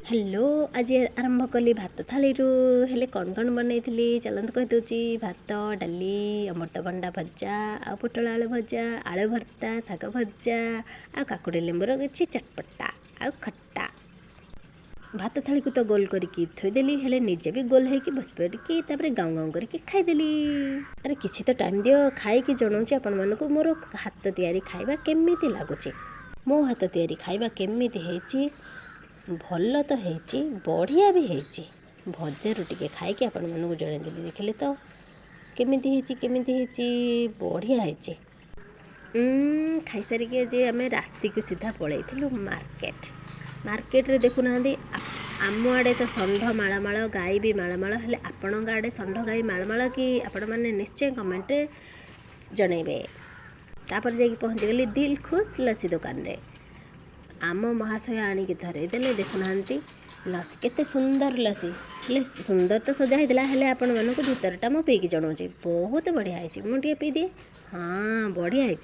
Hello आज आरंभ कली भात थाली हेले कौन कौन बनई चलत कहीदे भात डाली अमृतभंडा भजा आ पोटल आलू भजा आलू भर्ता शाग भजा आ काकुड़ी लेंबूर किसी चटपटा आ खट्टा भात थाली को तो गोल करके थोदेली हेले निजे भी गोल होगी बस पड़िकी गाँव गाँव करके खाईदेली। अरे किसी तो टाइम दियो खाई जनाऊँ आपण मानक मोर हाथ तैयारी खाଇବା केमिति लागुची मो हाथ तैयारी खाଇବା केमिति हेची भल तो है बढ़िया भी है भजार टिके खाई आपण मानक जनईदेली देखिले तो केमिति बढ़िया है। खाई सारिके जे आम राति को सीधा पलैलु मार्केट रे देखुना आम आड़े तो षंढ माळमाळ गाई भी माळमाळ हेले आपण आड़े षंढ गाई माळमाळ कि आपण मैंने निश्चय कमेंट जनइबे। तापर जाकि पहुँची गली दिल खुश लस्सी दुकान रे आम महाशय आणिकी धरई देले देखुना लस्सी केते सुंदर लस्सी हेले सुंदर तो सजा होता है आपण मानक भितरटा मु पीकी जनाऊँ बहुत बढ़िया है मुझे पी दिए हाँ बढ़िया है।